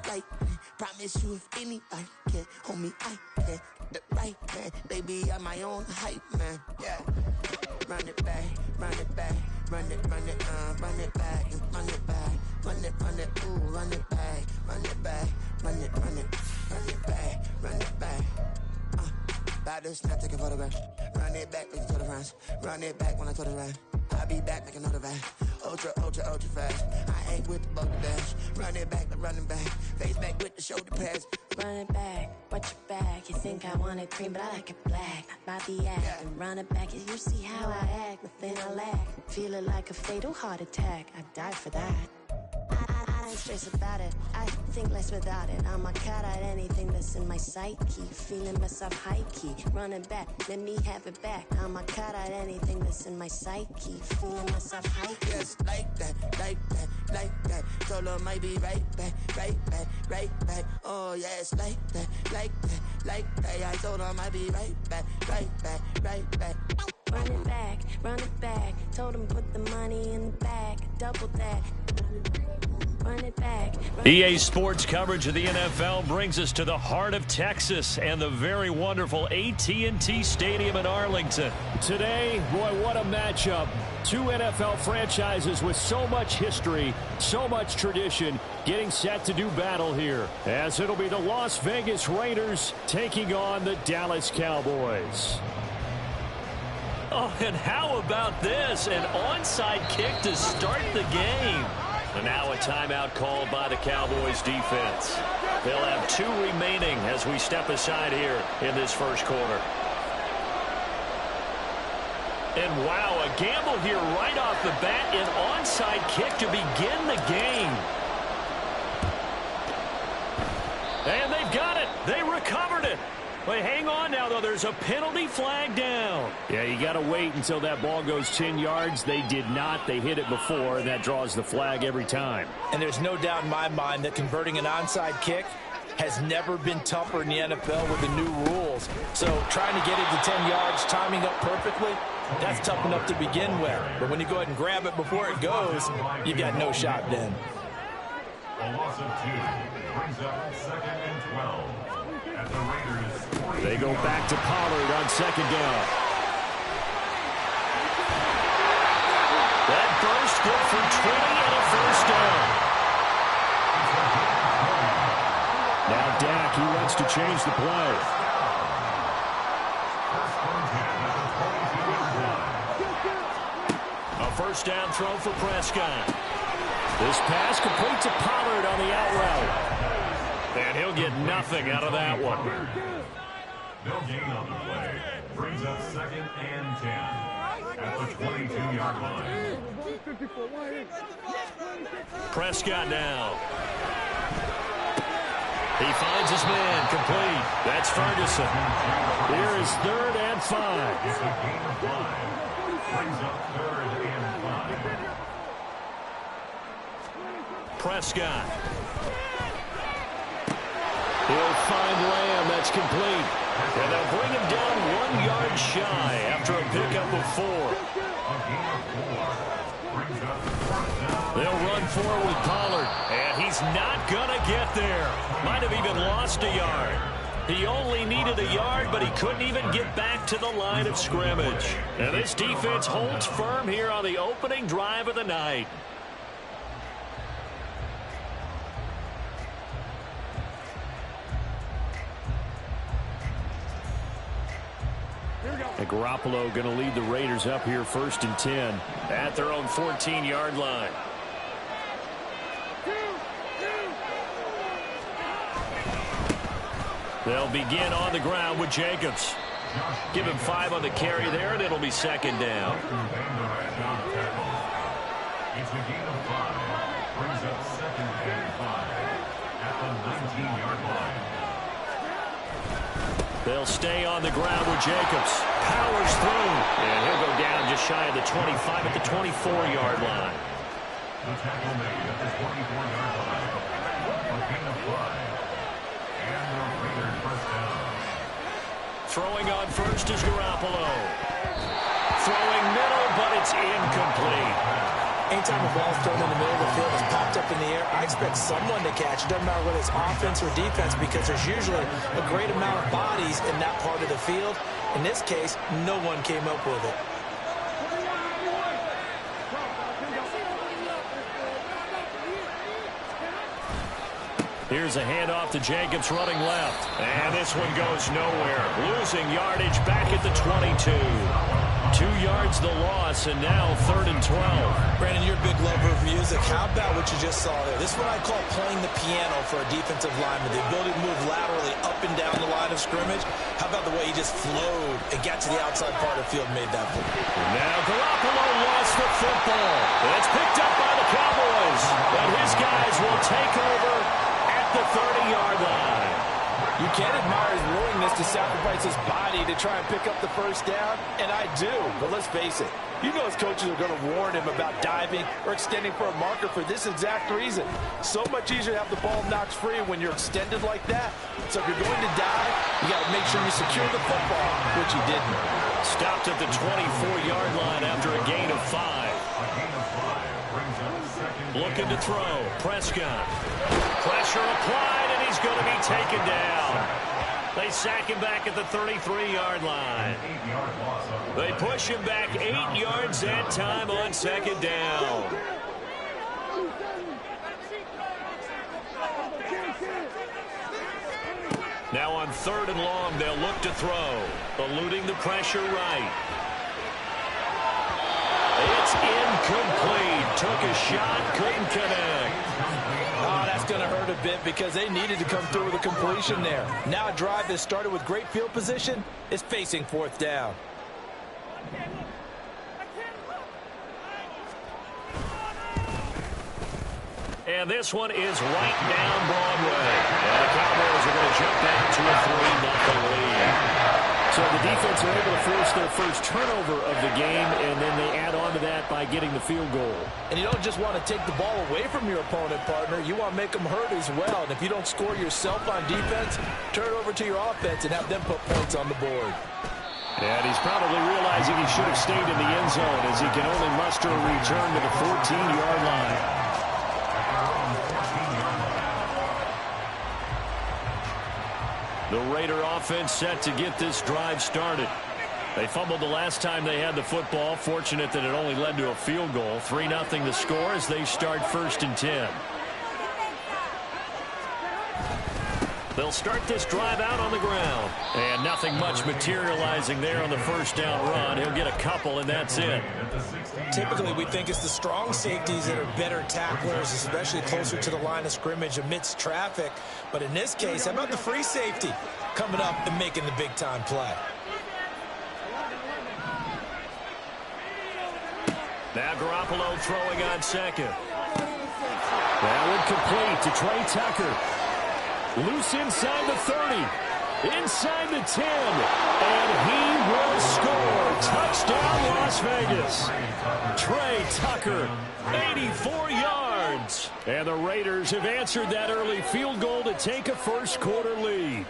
right man. Promise you if anybody can, homie, I can. The right man, baby, I'm my own hype man. Yeah. Run it back, run it back, run it back, and run it back, run it, ooh, run it back, run it back, run it back, run it back. About to snap, take a photograph. Run it back, make it to the runs. Run it back when I told it right. I'll be back, make another back. Ultra fast. I ain't with the buggy dash. Run it back, running back. Face back with the shoulder pads. Run it back, watch your back. You think I want it cream, but I like it black. About the act and run it back. You see how I act, nothing I lack. Feel it like a fatal heart attack. I'd die for that. I ain't stressed about it. I think less without it. I'm a cut at anything that's in my psyche. Feeling myself high key. Running back, let me have it back. I'm a cut at anything that's in my psyche. Feeling myself high key. Yes, like that, like that, like that. Told her might be right back, right back, right back. Oh yes, like that, like that, like that. I told her might be right back, right back, right back. Run it back, run it back. Told him put the money in the bag. Double that. Run it back. EA Sports coverage of the NFL brings us to the heart of Texas and the very wonderful AT&T Stadium in Arlington. Today, boy, what a matchup. Two NFL franchises with so much history, so much tradition, getting set to do battle here. As it'll be the Las Vegas Raiders taking on the Dallas Cowboys. Oh, and how about this? An onside kick to start the game. And now a timeout called by the Cowboys defense. They'll have 2 remaining as we step aside here in this first quarter. And wow, a gamble here right off the bat. An onside kick to begin the game. And they've got it. They recovered it. But hang on now, though. There's a penalty flag down. Yeah, you got to wait until that ball goes 10 yards. They did not. They hit it before, and that draws the flag every time. And there's no doubt in my mind that converting an onside kick has never been tougher in the NFL with the new rules. So trying to get it to 10 yards, timing up perfectly, that's tough enough to begin with. But when you go ahead and grab it before it goes, you got no shot then. A loss of 2 brings up 2nd and 12 at the Raiders. They go back to Pollard on 2nd down. That burst good for 20 and a first down. Now Dak, he wants to change the play. A first down throw for Prescott. This pass complete to Pollard on the out route. And he'll get nothing out of that one. No gain on the play. Brings up 2nd and 10 at the 22-yard line. Prescott now. He finds his man complete. That's Ferguson. Here is 3rd and 5. It's a gain of 5. Brings up 3rd and 5. Prescott. He'll find Lamb. That's complete. And they'll bring him down 1 yard shy after a pickup of 4. They'll run forward with Pollard. And he's not going to get there. Might have even lost a yard. He only needed a yard, but he couldn't even get back to the line of scrimmage. And this defense holds firm here on the opening drive of the night. And Garoppolo going to lead the Raiders up here 1st and 10. At their own 14-yard line. They'll begin on the ground with Jacobs. Give him 5 on the carry there, and it'll be 2nd down. It's a gain of 5. Brings up 2nd and 5 at the 19-yard line. They'll stay on the ground with Jacobs. Powers through. And he'll go down just shy of the 25 at the 24-yard line. The tackle made at the 24-yard line. A gain of 5. And the Raiders first down. Throwing on first is Garoppolo. Throwing middle, but it's incomplete. Anytime a ball is thrown in the middle of the field and popped up in the air, I expect someone to catch. It doesn't matter whether it's offense or defense because there's usually a great amount of bodies in that part of the field. In this case, no one came up with it. Here's a handoff to Jacobs running left. And this one goes nowhere. Losing yardage back at the 22. 2 yards the loss, and now 3rd and 12. Brandon, you're a big lover of music. How about what you just saw there? This is what I call playing the piano for a defensive lineman. The ability to move laterally up and down the line of scrimmage. How about the way he just flowed and got to the outside part of the field and made that play? Now Garoppolo lost the football. It's picked up by the Cowboys. And his guys will take over at the 30-yard line. You can't admire his willingness to sacrifice his body to try and pick up the first down, and I do. But let's face it, you know his coaches are going to warn him about diving or extending for a marker for this exact reason. So much easier to have the ball knocked free when you're extended like that. So if you're going to dive, you got to make sure you secure the football, which he didn't. Stopped at the 24-yard line after a gain of 5. Looking to throw. Prescott. Pressure applied, and he's going to be taken down. They sack him back at the 33-yard line. They push him back 8 yards that time on 2nd down. Now on 3rd and long, they'll look to throw. Eluding the pressure right. It's incomplete. Took a shot, couldn't connect. Oh, that's going to hurt a bit because they needed to come through with a completion there. Now a drive that started with great field position is facing 4th down. And this one is right down Broadway. And the Cowboys are going to jump back to a 3-0 lead. So the defense are able to force their first turnover of the game, and then they add on to that by getting the field goal. And you don't just want to take the ball away from your opponent, partner. You want to make them hurt as well. And if you don't score yourself on defense, turn it over to your offense and have them put points on the board. And he's probably realizing he should have stayed in the end zone as he can only muster a return to the 14-yard line. The Raider offense set to get this drive started. They fumbled the last time they had the football. Fortunate that it only led to a field goal. 3-0 the score as they start 1st and 10. They'll start this drive out on the ground. And nothing much materializing there on the first down run. He'll get a couple, and that's it. Typically, we think it's the strong safeties that are better tacklers, especially closer to the line of scrimmage amidst traffic. But in this case, how about the free safety coming up and making the big-time play? Now Garoppolo throwing on 2nd. That one complete to Trey Tucker. Loose inside the 30. Inside the 10. And he will score. Touchdown, Las Vegas. Trey Tucker, 84 yards. And the Raiders have answered that early field goal to take a first-quarter lead.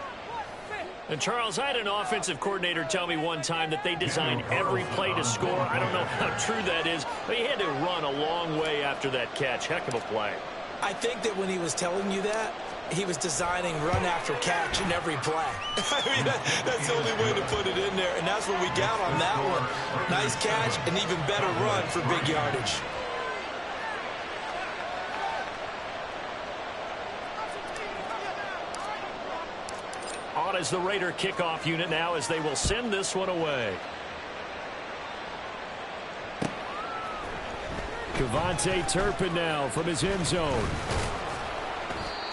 And, Charles, I had an offensive coordinator tell me one time that they designed every play to score. I don't know how true that is, but he had to run a long way after that catch. Heck of a play. I think that when he was telling you that, he was designing run after catch in every play. I mean, that's the only way to put it in there, and that's what we got on that one. Nice catch, and even better run for big yardage. On as the Raider kickoff unit now as they will send this one away. KaVontae Turpin now from his end zone.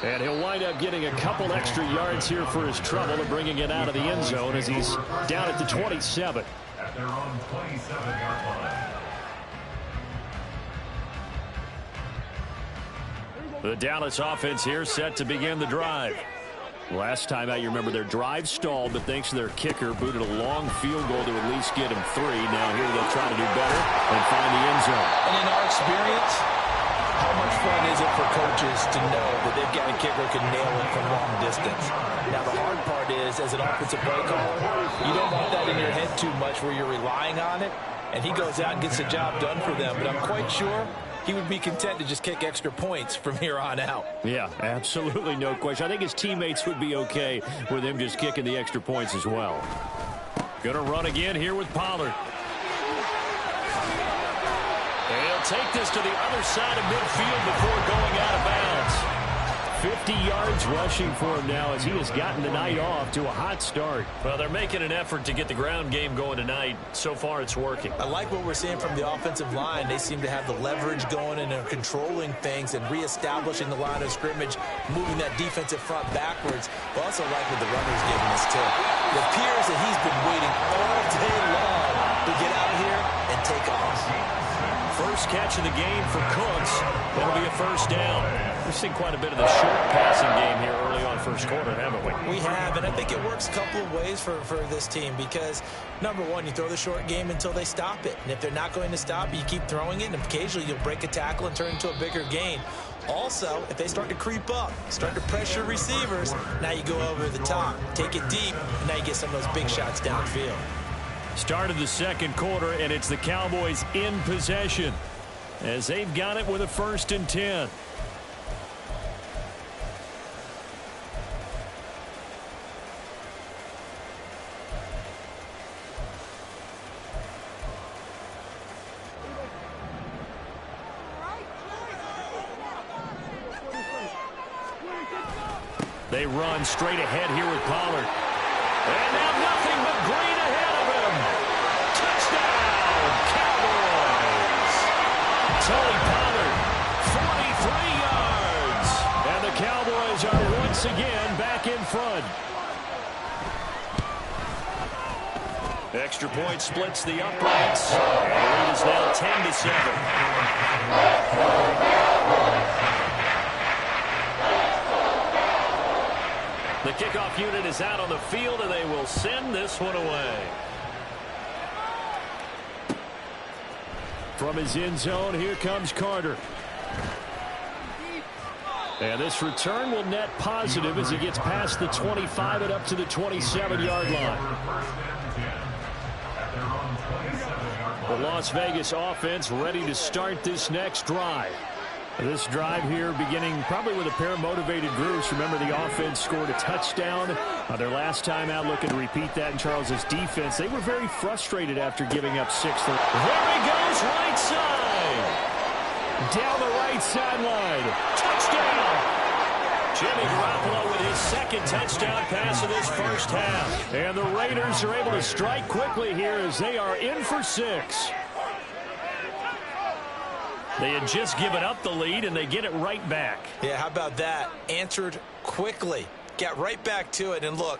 And he'll wind up getting a couple extra yards here for his trouble and bringing it out of the end zone as he's down at the 27. At their own 27-yard line. The Dallas offense here set to begin the drive. Last time out, you remember their drive stalled, but thanks to their kicker, booted a long field goal to at least get him 3. Now here they'll try to do better and find the end zone. And in our experience, how much fun is it for coaches to know that they've got a kicker who can nail it from long distance? Now, the hard part is, as an offensive play caller, you don't want that in your head too much where you're relying on it, and he goes out and gets the job done for them. But I'm quite sure he would be content to just kick extra points from here on out. Yeah, absolutely no question. I think his teammates would be okay with him just kicking the extra points as well. Going to run again here with Pollard. And he'll take this to the other side of midfield before going out of bounds. 50 yards rushing for him now as he has gotten the night off to a hot start. Well, they're making an effort to get the ground game going tonight. So far, it's working. I like what we're seeing from the offensive line. They seem to have the leverage going and are controlling things and reestablishing the line of scrimmage, moving that defensive front backwards. But also like what the runner's giving us, too. It appears that he's been waiting all day long to get out here and take off. First catch of the game for Cooks. That'll be a first down. We've seen quite a bit of the short passing game here early on first quarter, haven't we? We have, and I think it works a couple of ways for this team because, number one, you throw the short game until they stop it. And if they're not going to stop it, you keep throwing it, and occasionally you'll break a tackle and turn it into a bigger gain. Also, if they start to creep up, start to pressure receivers, now you go over the top, take it deep, and now you get some of those big shots downfield. Start of the second quarter, and it's the Cowboys in possession as they've got it with a 1st and 10. They run straight ahead here with Pollard. And now nothing but green ahead of him. Touchdown, Cowboys. Tony Pollard, 43 yards. And the Cowboys are once again back in front. Extra point splits the uprights. And the lead is now 10-7. The kickoff unit is out on the field, and they will send this one away. From his end zone, here comes Carter. And this return will net positive as he gets past the 25 and up to the 27-yard line. The Las Vegas offense ready to start this next drive. This drive here beginning probably with a pair of motivated groups. Remember, the offense scored a touchdown their last time out. Looking to repeat that in Charles's defense. They were very frustrated after giving up 6. There he goes, right side. Down the right sideline. Touchdown. Jimmy Garoppolo with his 2nd touchdown pass of this first half. And the Raiders are able to strike quickly here as they are in for 6. They had just given up the lead, and they get it right back. Yeah, how about that? Answered quickly. Got right back to it. And look,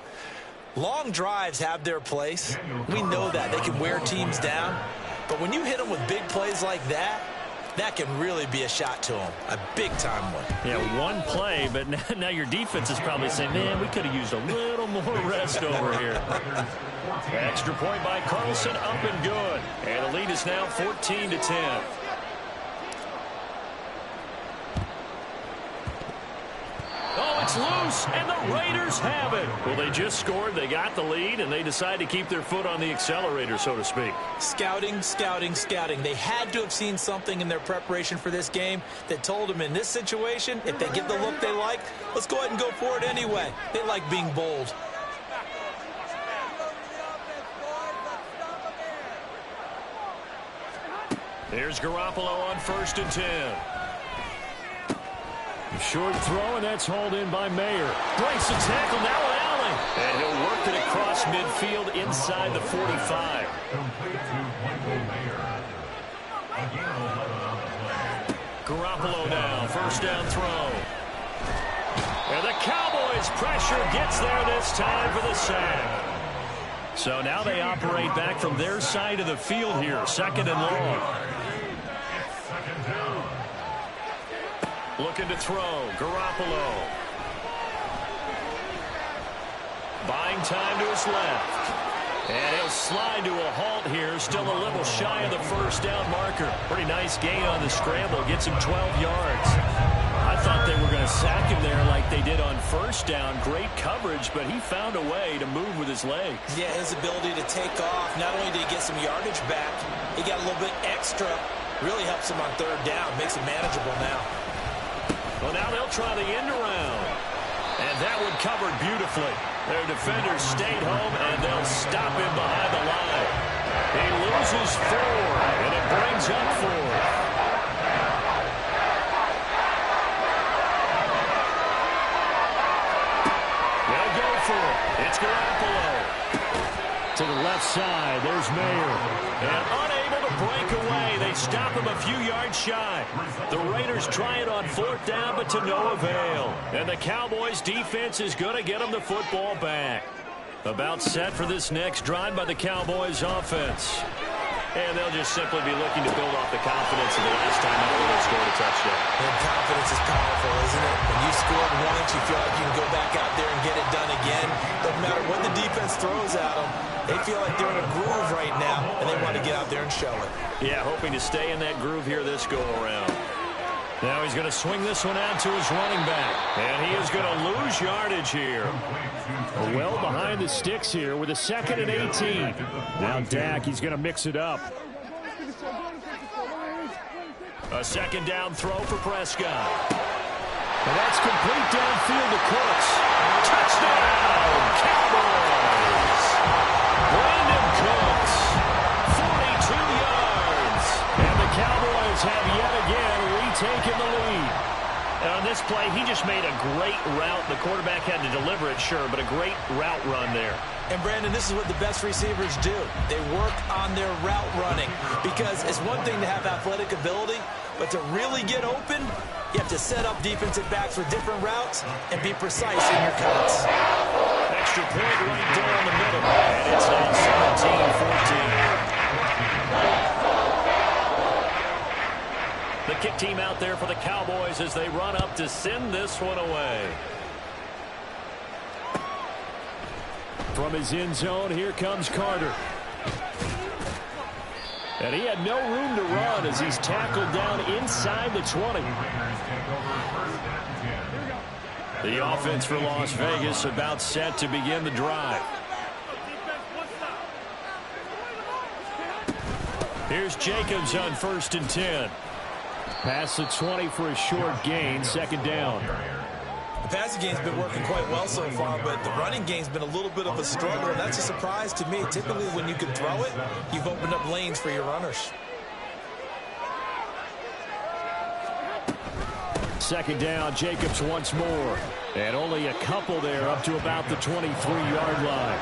long drives have their place. We know that. They can wear teams down. But when you hit them with big plays like that, that can really be a shot to them. A big-time one. Yeah, one play, but now your defense is probably saying, man, we could have used a little more rest over here. Extra point by Carlson, up and good. And the lead is now 14-10. Oh, it's loose, and the Raiders have it. Well, they just scored, they got the lead, and they decide to keep their foot on the accelerator, so to speak. Scouting, scouting, scouting. They had to have seen something in their preparation for this game that told them in this situation, if they get the look they like, let's go ahead and go for it anyway. They like being bold. Here's Garoppolo on 1st and 10. Short throw, and that's hauled in by Mayer. Breaks the tackle, now on Allen. And he'll work it across midfield inside the 45. Garoppolo now, 1st down throw. And the Cowboys pressure gets there this time for the sack. So now they operate back from their side of the field here, 2nd and long. Looking to throw, Garoppolo. Buying time to his left. And he'll slide to a halt here, still a little shy of the 1st down marker. Pretty nice gain on the scramble, gets him 12 yards. I thought they were going to sack him there like they did on 1st down. Great coverage, but he found a way to move with his legs. Yeah, his ability to take off. Not only did he get some yardage back, he got a little bit extra Really helps them on third down. Makes it manageable now. Well, now they'll try the end around. And that one covered beautifully. Their defenders stayed home, and they'll stop him behind the line. He loses 4, and it brings up 4. It's Garoppolo. To the left side, there's Mayer. And unable to break away. They stop him a few yards shy. The Raiders try it on 4th down, but to no avail. And the Cowboys' defense is going to get them the football back. About set for this next drive by the Cowboys' offense. And they'll just simply be looking to build off the confidence of the last time out when they scored a touchdown. And confidence is powerful, isn't it? When you scored once, you feel like you can go back out there and get it done again. Doesn't matter what the defense throws at them. They feel like they're in a groove right now, and they want to get out there and show it. Yeah, hoping to stay in that groove here this go-around. Now he's going to swing this one out to his running back. And he is going to lose yardage here. Well behind the sticks here with a 2nd and 18. Now Dak, he's going to mix it up. A 2nd down throw for Prescott. And that's complete downfield to Cooks. Touchdown, Cowboys! Brandon Cooks, 42 yards. And the Cowboys have yet again retaken the lead. And on this play, he just made a great route. The quarterback had to deliver it, sure, but a great route run there. And, Brandon, this is what the best receivers do. They work on their route running because it's one thing to have athletic ability, but to really get open, you have to set up defensive backs with different routes and be precise in your cuts. Extra point right down the middle, and it's now 17-14. The kick team out there for the Cowboys as they run up to send this one away. From his end zone, here comes Carter. And he had no room to run as he's tackled down inside the 20. The offense for Las Vegas about set to begin the drive. Here's Jacobs on 1st and 10. Past the 20 for a short gain, 2nd down. The passing game's been working quite well so far, but the running game's been a little bit of a struggle, and that's a surprise to me. Typically, when you can throw it, you've opened up lanes for your runners. 2nd down, Jacobs once more. And only a couple there up to about the 23-yard line.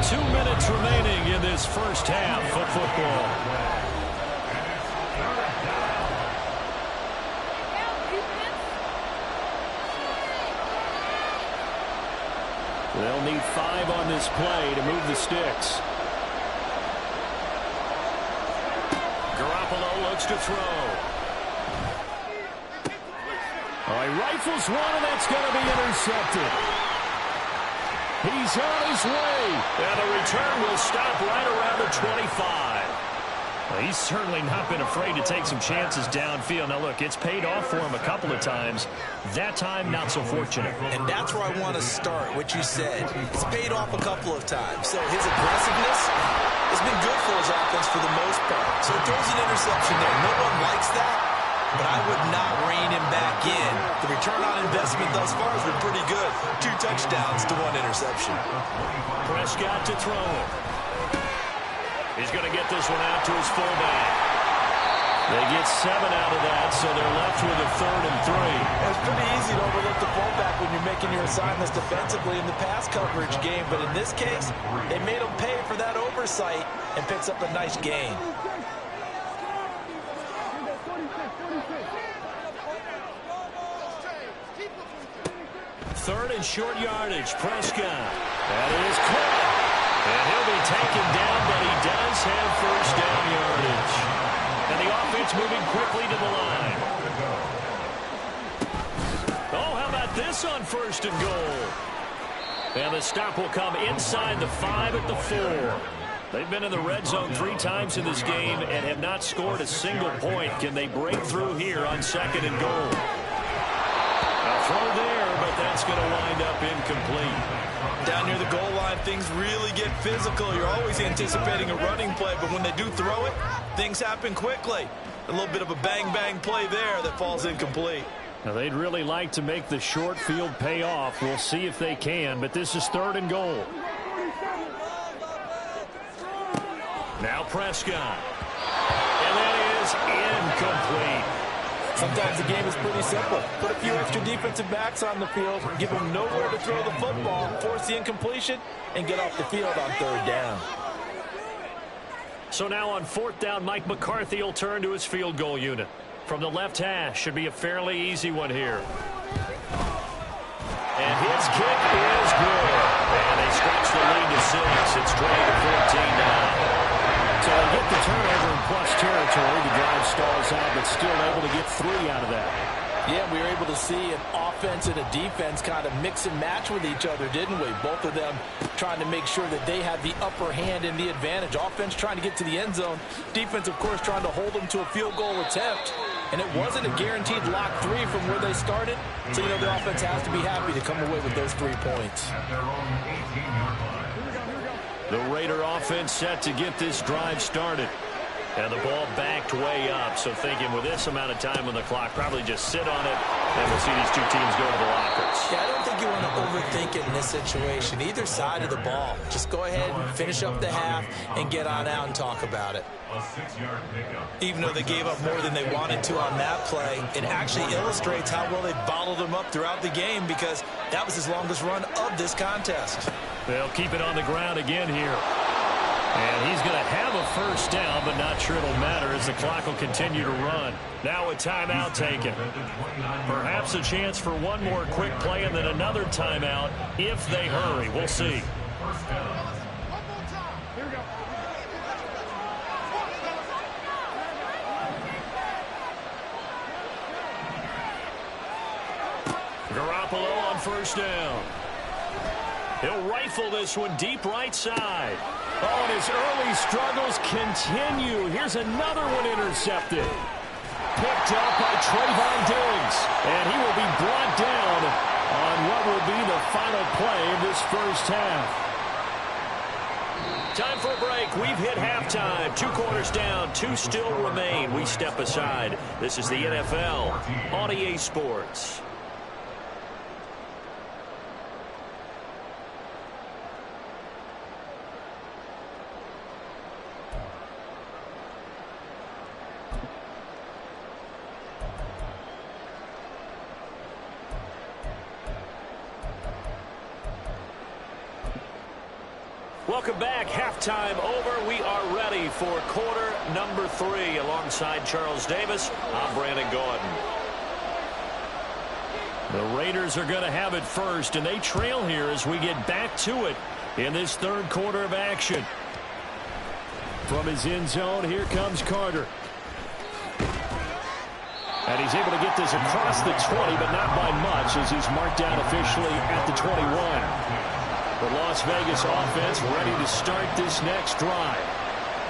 2 minutes remaining in this first half of football. They'll need 5 on this play to move the sticks. Garoppolo looks to throw. Oh, he rifles one, and that's going to be intercepted. He's on his way. And the return will stop right around the 25. Well, he's certainly not been afraid to take some chances downfield. Now, look, it's paid off for him a couple of times. That time, not so fortunate. And that's where I want to start, what you said. It's paid off a couple of times. So his aggressiveness has been good for his offense for the most part. So he throws an interception there. No one likes that, but I would not rein him back in. The return on investment thus far has been pretty good. 2 touchdowns to 1 interception. Prescott to throw it. He's going to get this one out to his fullback. They get 7 out of that, so they're left with a 3rd and 3. It's pretty easy to overlook the fullback when you're making your assignments defensively in the pass coverage game, but in this case, they made him pay for that oversight and picks up a nice gain. Third and short yardage, Prescott. That is caught. And he'll be taken down, but he does have 1st down yardage. And the offense moving quickly to the line. Oh, how about this on 1st and goal? And the stop will come inside the 5 at the 4. They've been in the red zone 3 times in this game and have not scored a single point. Can they break through here on 2nd and goal? A throw there, but that's going to wind up incomplete. Down near the goal line, things really get physical. You're always anticipating a running play, but when they do throw it, things happen quickly. A little bit of a bang-bang play there that falls incomplete. Now, they'd really like to make the short field pay off. We'll see if they can, but this is 3rd and goal. Now Prescott. And that is incomplete. Sometimes the game is pretty simple. Put a few extra defensive backs on the field, give them nowhere to throw the football, force the incompletion, and get off the field on 3rd down. So now on 4th down, Mike McCarthy will turn to his field goal unit. From the left hash, should be a fairly easy one here. And his kick is good. And they stretch the lead to 6. It's 20-14 now. So they get the turnover in plus territory. The drive stalls out, but still able to get 3 out of that. Yeah, we were able to see an offense and a defense kind of mix and match with each other, didn't we? Both of them trying to make sure that they had the upper hand and the advantage. Offense trying to get to the end zone. Defense, of course, trying to hold them to a field goal attempt. And it wasn't a guaranteed lock 3 from where they started. So, you know, the offense has to be happy to come away with those 3 points. At their own 18-yard line. The Raider offense set to get this drive started. And the ball backed way up. So thinking with this amount of time on the clock, probably just sit on it. And we'll see these two teams go to the lockers. Yeah, I don't think you want to overthink it in this situation. Either side of the ball. Just go ahead and finish up the half and get on out and talk about it. A 6-yard pickup. Even though they gave up more than they wanted to on that play, it actually illustrates how well they bottled them up throughout the game because that was his longest run of this contest. They'll keep it on the ground again here. And he's going to have a 1st down, but not sure it'll matter as the clock will continue to run. Now a timeout taken. Perhaps a chance for one more quick play and then another timeout if they hurry. We'll see. First down. Garoppolo on 1st down. He'll rifle this one deep right side. Oh, and his early struggles continue. Here's another one intercepted. Picked up by Trayvon Diggs. And he will be brought down on what will be the final play of this 1st half. Time for a break. We've hit halftime. 2 quarters down. 2 still remain. We step aside. This is the NFL on EA Sports. Welcome back. Halftime over. We are ready for quarter number 3. Alongside Charles Davis, I'm Brandon Gordon. The Raiders are going to have it first, and they trail here as we get back to it in this 3rd quarter of action. From his end zone, here comes Carter. And he's able to get this across the 20, but not by much as he's marked down officially at the 21. The Las Vegas offense ready to start this next drive.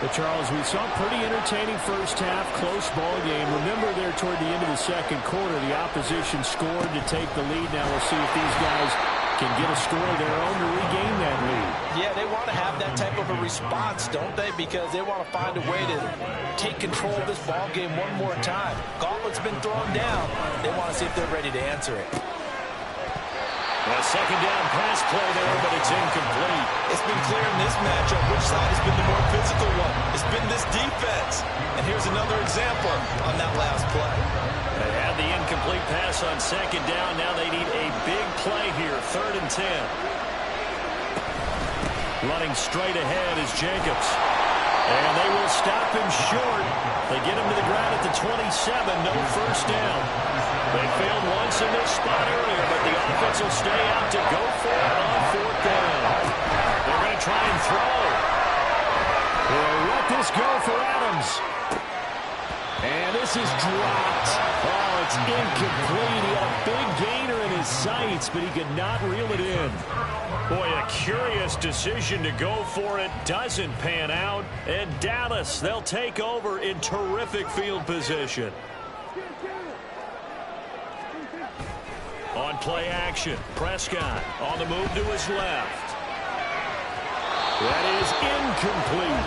But Charles, we saw a pretty entertaining 1st half, close ball game. Remember there toward the end of the 2nd quarter, the opposition scored to take the lead. Now we'll see if these guys can get a score of their own to regain that lead. Yeah, they want to have that type of a response, don't they? Because they want to find a way to take control of this ball game one more time. Gauntlet's been thrown down. They want to see if they're ready to answer it. A 2nd down pass play there, but it's incomplete. It's been clear in this matchup which side has been the more physical one. It's been this defense. And here's another example on that last play. They had the incomplete pass on 2nd down. Now they need a big play here, 3rd and 10. Running straight ahead is Jacobs. And they will stop him short. They get him to the ground at the 27. No 1st down. They failed once in this spot earlier, but the offense will stay out to go for it on 4th down. They're going to try and throw. They'll let this go for Adams. And this is dropped. Oh, it's incomplete. He had a big gainer in his sights, but he could not reel it in. Boy, a curious decision to go for it. Doesn't pan out. And Dallas, they'll take over in terrific field position. On play action, Prescott on the move to his left. That is incomplete.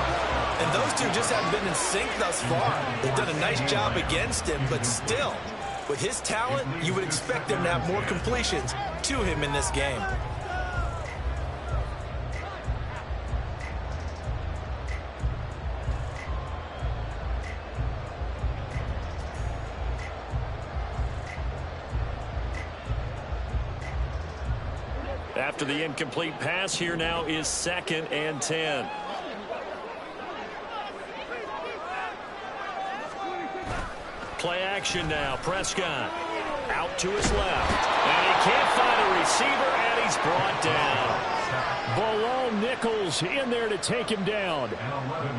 And those two just haven't been in sync thus far. They've done a nice job against him, but still, with his talent, you would expect him to have more completions to him in this game. After the incomplete pass, here now is 2nd and 10. Play action now. Prescott out to his left. And he can't find a receiver, and he's brought down. Bilal Nichols in there to take him down.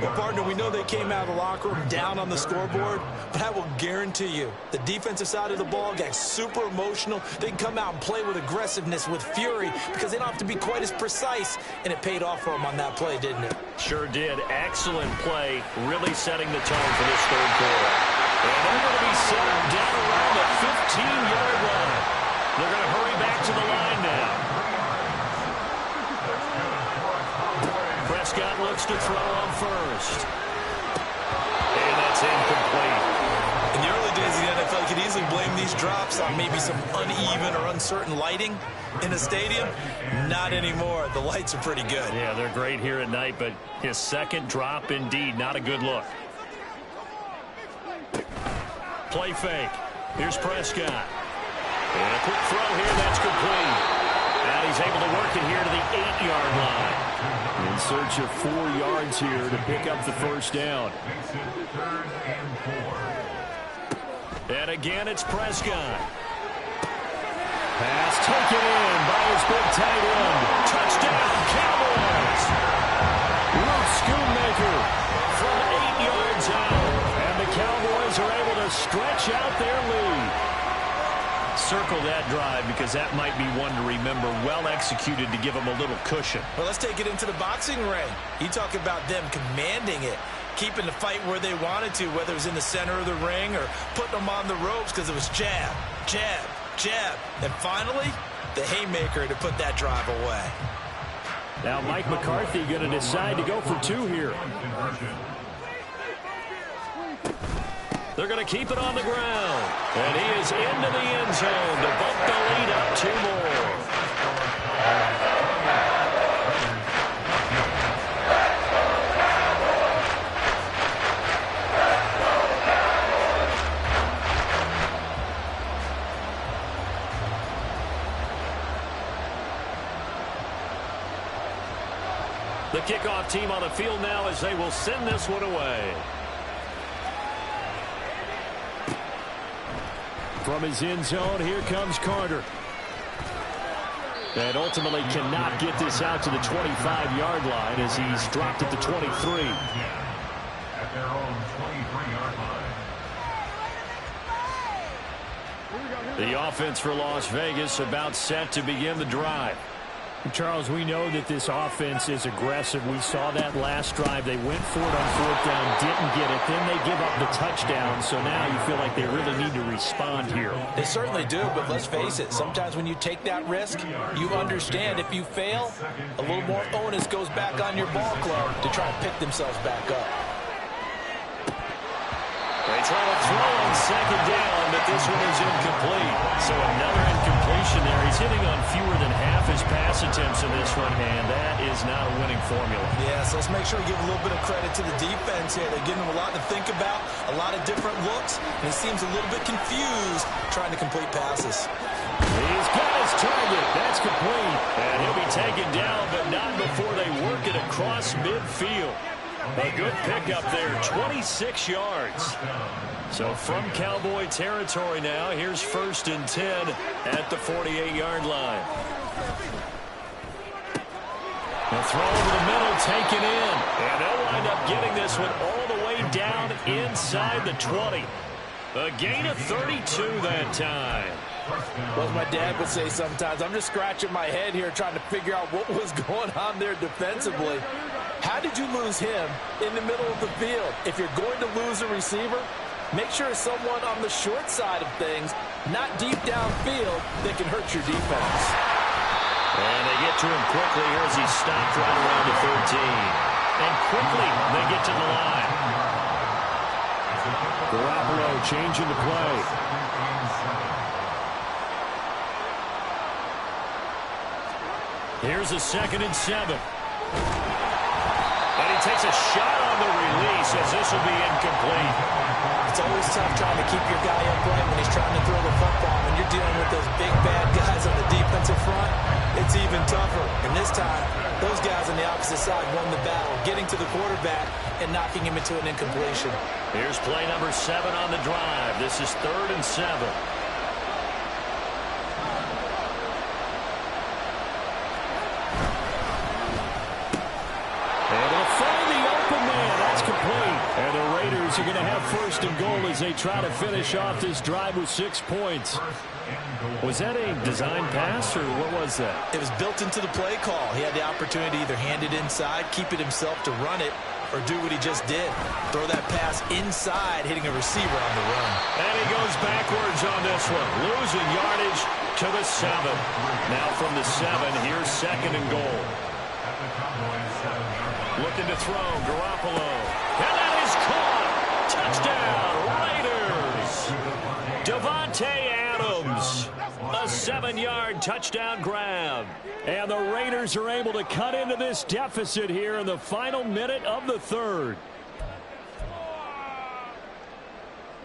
Well, partner, we know they came out of the locker room down on the scoreboard, but I will guarantee you the defensive side of the ball got super emotional. They can come out and play with aggressiveness, with fury, because they don't have to be quite as precise, and it paid off for them on that play, didn't it? Sure did. Excellent play, really setting the tone for this third quarter. And they're going to be set up down around the 15-yard line. They're going to hurry back to the line now. Prescott looks to throw on first. And that's incomplete. In the early days of the NFL, you could easily blame these drops on maybe some uneven or uncertain lighting in a stadium. Not anymore. The lights are pretty good. Yeah, they're great here at night, but his second drop, indeed, not a good look. Play fake. Here's Prescott. And a quick throw here, that's complete. And he's able to work it here to the 8-yard line. In search of 4 yards here to pick up the first down. And again, it's Prescott. Pass taken in by his big tight end. Touchdown, Cowboys! Luke Schoonmaker From 8 yards out. and the Cowboys are able to stretch out their lead. Circle that drive because that might be one to remember. Well executed to give them a little cushion. Well, let's take it into the boxing ring. You talk about them commanding it, keeping the fight where they wanted to, whether it was in the center of the ring or putting them on the ropes because it was jab, jab, jab. And finally, the haymaker to put that drive away. Now Mike McCarthy going to decide to go for 2 here. They're going to keep it on the ground. And he is into the end zone to bump the lead up 2 more. The kickoff team on the field now as they will send this one away. From his end zone, here comes Carter. And ultimately cannot get this out to the 25-yard line as he's dropped at the 23. At their own 23-yard line. The offense for Las Vegas about set to begin the drive. Charles, we know that this offense is aggressive. We saw that last drive. They went for it on 4th down, didn't get it. Then they give up the touchdown. So now you feel like they really need to respond here. They certainly do, but let's face it. Sometimes when you take that risk, you understand if you fail, a little more onus goes back on your ball club to try and pick themselves back up. They try to throw on 2nd down, but this one is incomplete. So another incompletion there. He's hitting on fewer than half his pass attempts in this one, and that is not a winning formula. Yeah, so let's make sure we give a little bit of credit to the defense here. They're giving him a lot to think about, a lot of different looks, and he seems a little bit confused trying to complete passes. He's got his target. That's complete. And he'll be taken down, but not before they work it across midfield. A good pickup there, 26 yards. So from Cowboy territory now, here's 1st and 10 at the 48-yard line. The throw over the middle, taken in. And they'll wind up getting this one all the way down inside the 20. A gain of 32 that time. Well, as my dad would say sometimes, I'm just scratching my head here trying to figure out what was going on there defensively. How did you lose him in the middle of the field? If you're going to lose a receiver, make sure it's someone on the short side of things, not deep downfield, that can hurt your defense. And they get to him quickly here as he's stopped right around the 13. And quickly they get to the line. Garoppolo changing the play. Here's a 2nd and 7. And he takes a shot on the release as this will be incomplete. It's always tough trying to keep your guy upright when he's trying to throw the football. When you're dealing with those big, bad guys on the defensive front, it's even tougher. And this time, those guys on the opposite side won the battle, getting to the quarterback and knocking him into an incompletion. Here's play number 7 on the drive. This is 3rd and 7. And the Raiders are going to have 1st and goal as they try to finish off this drive with 6 points. Was that a design pass, or what was that? It was built into the play call. He had the opportunity to either hand it inside, keep it himself to run it, or do what he just did. Throw that pass inside, hitting a receiver on the run. And he goes backwards on this one, losing yardage to the 7. Now from the 7, here's 2nd and goal. Looking to throw, Garoppolo. And that is caught. Touchdown, Raiders. Davante Adams. A 7-yard touchdown grab. And the Raiders are able to cut into this deficit here in the final minute of the 3rd.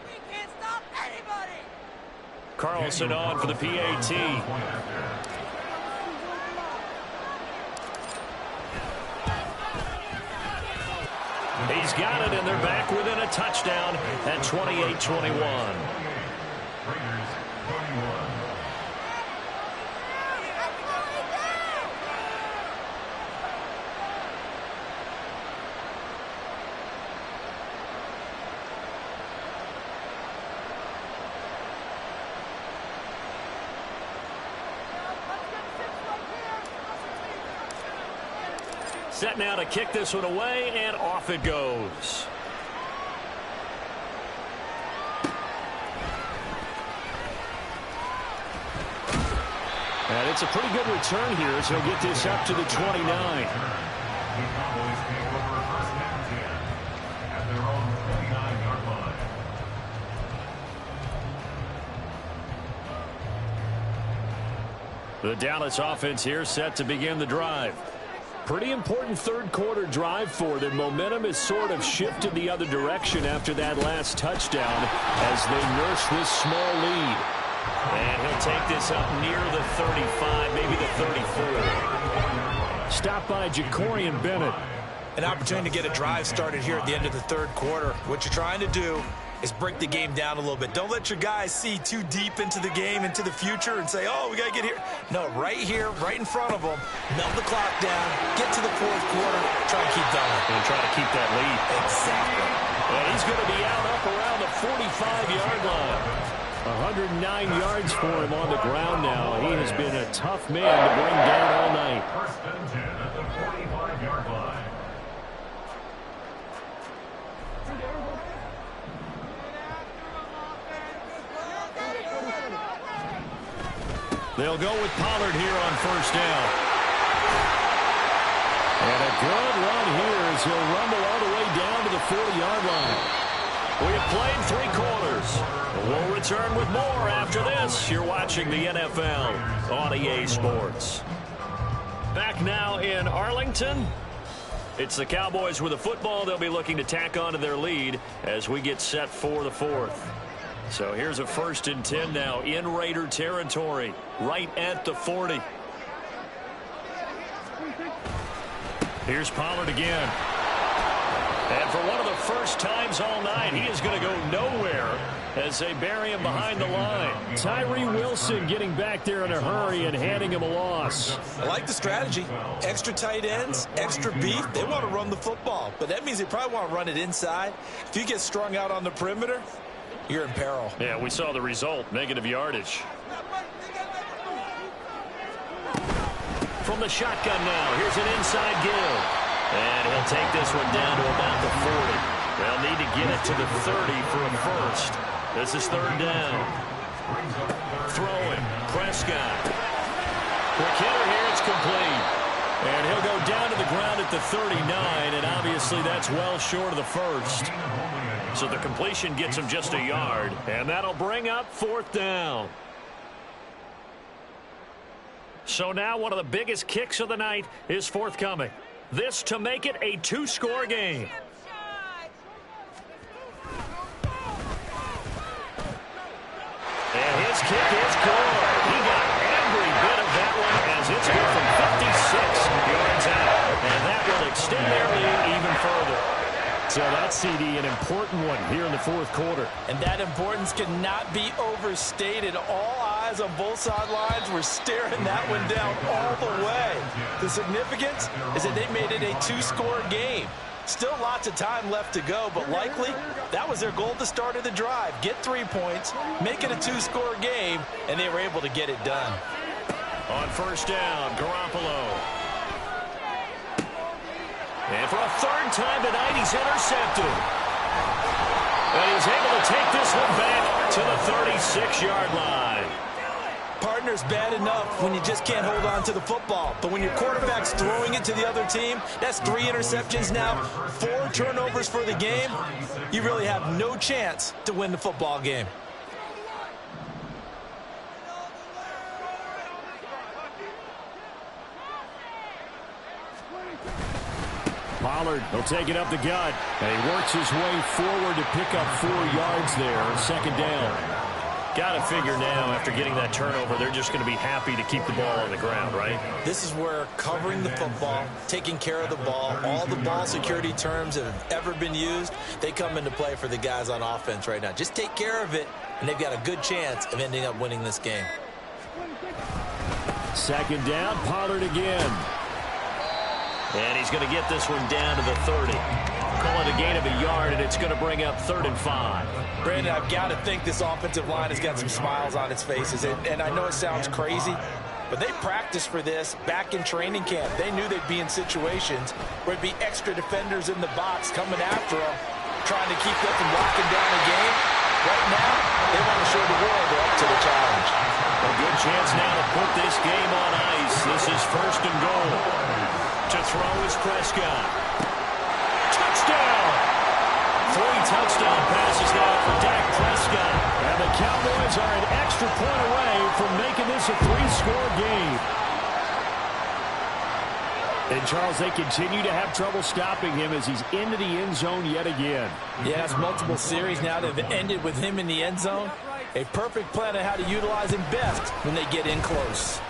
We can't stop anybody. Carlson on for the PAT. He's got it, and they're back within a touchdown at 28-21. Raiders 21. Set now to kick this one away, and off it goes. And it's a pretty good return here as he'll get this up to the 29. The Cowboys take over 1st and 10 at their own 29-yard line. The Dallas offense here set to begin the drive. Pretty important 3rd quarter drive for them. Momentum has sort of shifted the other direction after that last touchdown as they nurse this small lead. And he'll take this up near the 35, maybe the 34. Stopped by Jacorian Bennett. An opportunity to get a drive started here at the end of the 3rd quarter. What you're trying to do is break the game down a little bit. Don't let your guys see too deep into the game, into the future, and say, oh, we got to get here. No, right here, right in front of them, melt the clock down, get to the 4th quarter, try to keep going. And try to keep that lead. Exactly. And he's going to be out up around the 45-yard line. 109 yards for him on the ground now. He has been a tough man to bring down all night. 1st and 10 at the 45-yard line. They'll go with Pollard here on 1st down. And a good run here as he'll rumble all the way down to the 40-yard line. We have played 3 quarters. We'll return with more after this. You're watching the NFL on EA Sports. Back now in Arlington. It's the Cowboys with the football. They'll be looking to tack onto their lead as we get set for the 4th. So here's a 1st and 10 now in Raider territory, right at the 40. Here's Pollard again. And for one of the first times all night, he is going to go nowhere as they bury him behind the line. Tyree Wilson getting back there in a hurry and handing him a loss. I like the strategy. Extra tight ends, extra beef. They want to run the football, but that means they probably want to run it inside. If you get strung out on the perimeter, you're in peril. Yeah, we saw the result, negative yardage. From the shotgun now, here's an inside give. And he'll take this one down to about the 40. They'll need to get it to the 30 for a first. This is 3rd down. Throwing, Prescott. Quick hitter here, it's complete. And he'll go down to the ground at the 39, and obviously that's well short of the first. So the completion gets him just a yard, and that'll bring up 4th down. So now one of the biggest kicks of the night is forthcoming. This to make it a 2-score game. And his kick is good. He got every bit of that one as it's good from 56 yards out. And that will extend their lead even further. So that CD, an important one here in the 4th quarter. And that importance cannot be overstated. All eyes on both sidelines were staring that one down all the way. The significance is that they made it a 2-score game. Still lots of time left to go, but likely that was their goal at the start of the drive. Get 3 points, make it a 2-score game, and they were able to get it done. On 1st down, Garoppolo. And for a 3rd time tonight, he's intercepted. And he's able to take this one back to the 36-yard line. Partner's bad enough when you just can't hold on to the football. But when your quarterback's throwing it to the other team, that's 3 interceptions now, 4 turnovers for the game. You really have no chance to win the football game. Pollard will take it up the gut. And he works his way forward to pick up 4 yards there on 2nd down. Got to figure now, after getting that turnover, they're just going to be happy to keep the ball on the ground, right? This is where covering the football, taking care of the ball, all the ball security terms that have ever been used, they come into play for the guys on offense right now. Just take care of it, and they've got a good chance of ending up winning this game. 2nd down, Pollard again. And he's going to get this one down to the 30. Call it a gain of a yard, and it's going to bring up 3rd and 5. Brandon, I've got to think this offensive line has got some smiles on its faces. And I know it sounds crazy, but they practiced for this back in training camp. They knew they'd be in situations where it'd be extra defenders in the box coming after them, trying to keep them from locking down a game. Right now, they want to show the world they're up to the challenge. A good chance now to put this game on ice. This is 1st and goal. To throw is Prescott. Touchdown! 3 touchdown passes now for Dak Prescott. And the Cowboys are an extra point away from making this a 3-score game. And, Charles, they continue to have trouble stopping him as he's into the end zone yet again. Yes, multiple series now that have ended with him in the end zone. A perfect plan on how to utilize him best when they get in close.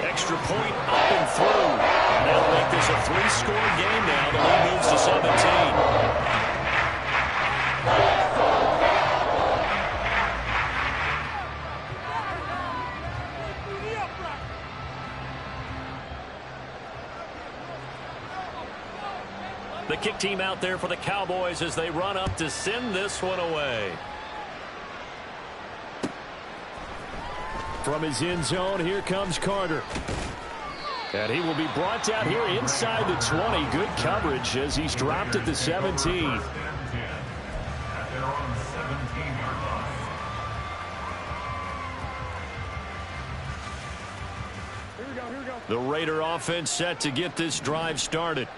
Extra point up and through. And that'll make this a 3-score game now. The lead moves to 17. The kick team out there for the Cowboys as they run up to send this one away. From his end zone, here comes Carter. And he will be brought down here inside the 20. Good coverage as he's dropped at the 17. The Raider offense set to get this drive started.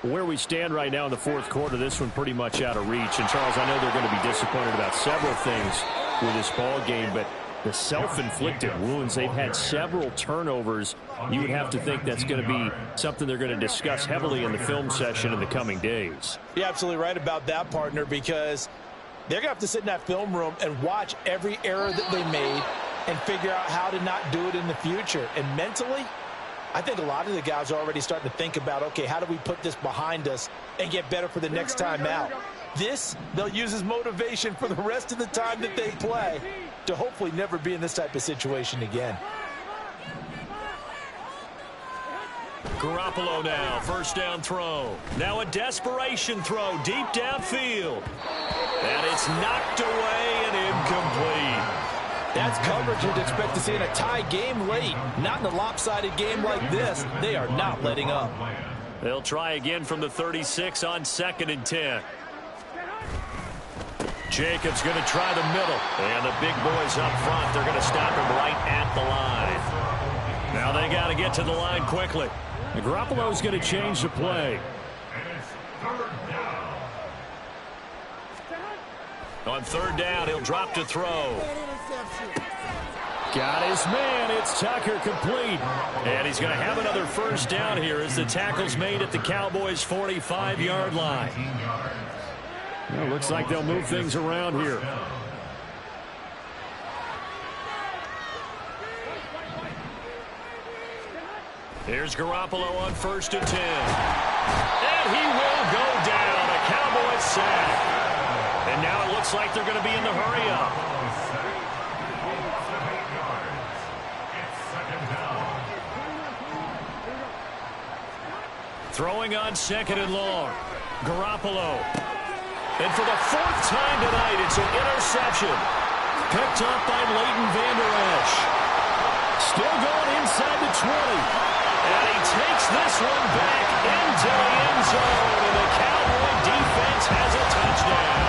Where we stand right now in the 4th quarter, this one pretty much out of reach. And, Charles, I know they're going to be disappointed about several things with this ball game, but the self-inflicted wounds, they've had several turnovers. You would have to think that's going to be something they're going to discuss heavily in the film session in the coming days. You're absolutely right about that, partner, because they're going to have to sit in that film room and watch every error that they made and figure out how to not do it in the future. And mentally, I think a lot of the guys are already starting to think about, okay, how do we put this behind us and get better for the next time out? This, they'll use as motivation for the rest of the time that they play to hopefully never be in this type of situation again. Garoppolo now, 1st down throw. Now a desperation throw deep downfield. And it's knocked away and incomplete. That's coverage you'd expect to see in a tie game late. Not in a lopsided game like this. They are not letting up. They'll try again from the 36 on 2nd and 10. Jacobs going to try the middle. And the big boys up front, they're going to stop him right at the line. Now Now they got to get to the line quickly. And Garoppolo's going to change the play. And it's third down. On third down, he'll drop to throw. Got his man. It's Tucker, complete. And he's going to have another first down here as the tackle's made at the Cowboys' 45-yard line. Well, looks like they'll move things around here. Here's Garoppolo on 1st and 10. And he will go down. A Cowboys sack. And now it looks like they're going to be in the hurry-up. Throwing on 2nd and long. Garoppolo. And for the 4th time tonight, it's an interception. Picked up by Leighton Vander Esch. Still going inside the 20. And he takes this one back into the end zone. And the Cowboy defense has a touchdown.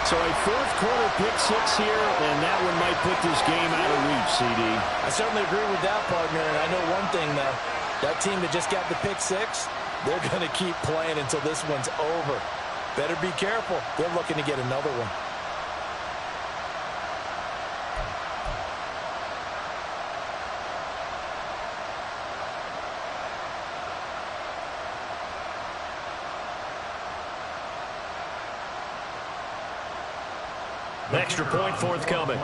So a fourth-quarter pick-6 here, and that one might put this game out of reach, CD. I certainly agree with that, partner. And I know one thing, though. That team that just got the pick-6, they're going to keep playing until this one's over. Better be careful. They're looking to get another one. Extra point forthcoming.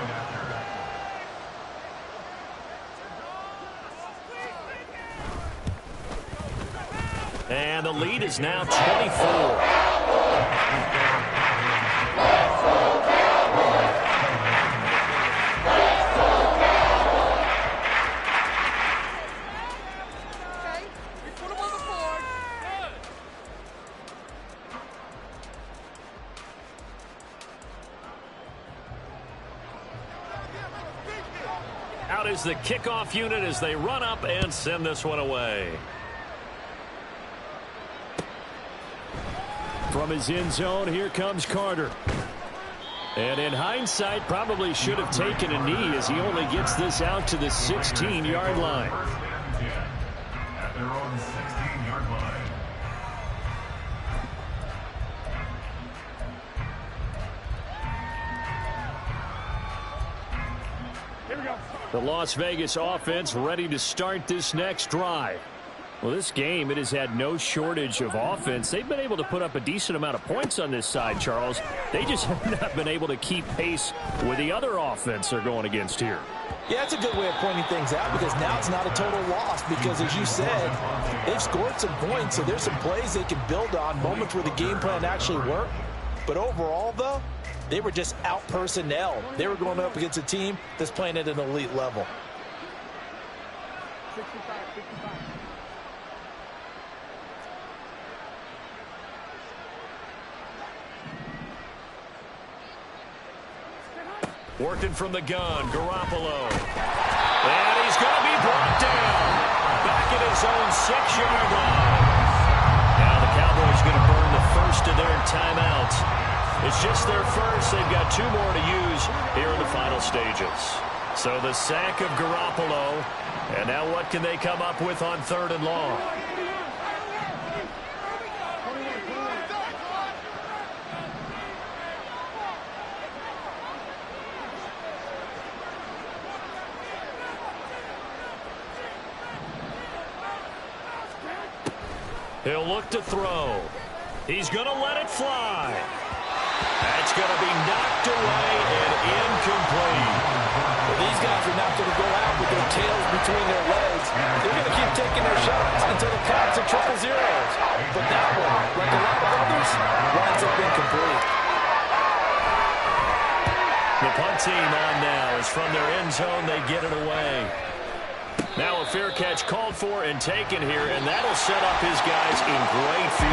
And the lead is now 24. Out is the kickoff unit as they run up and send this one away. From his end zone, here comes Carter. And in hindsight, probably should have taken a knee as he only gets this out to the 16-yard line. At their own 16-yard line. The Las Vegas offense ready to start this next drive. Well, this game, it has had no shortage of offense. They've been able to put up a decent amount of points on this side, Charles. They just have not been able to keep pace with the other offense they're going against here. Yeah, that's a good way of pointing things out because now it's not a total loss because, as you said, they've scored some points, so there's some plays they can build on, moments where the game plan actually worked. But overall, though, they were just out-personnel. They were going up against a team that's playing at an elite level. Working from the gun, Garoppolo. And he's going to be brought down. Back at his own 6-yard line. Now the Cowboys going to burn the first of their timeouts. It's just their first. They've got 2 more to use here in the final stages. So the sack of Garoppolo. And now what can they come up with on 3rd and long? He'll look to throw. He's going to let it fly. That's going to be knocked away and incomplete. Well, these guys are not going to go out with their tails between their legs. They're going to keep taking their shots until it counts at 0-0. But that one, like a lot of others, winds up incomplete. The punt team on now is from their end zone. They get it away. Now a fair catch called for and taken here, and that'll set up his guys in great field.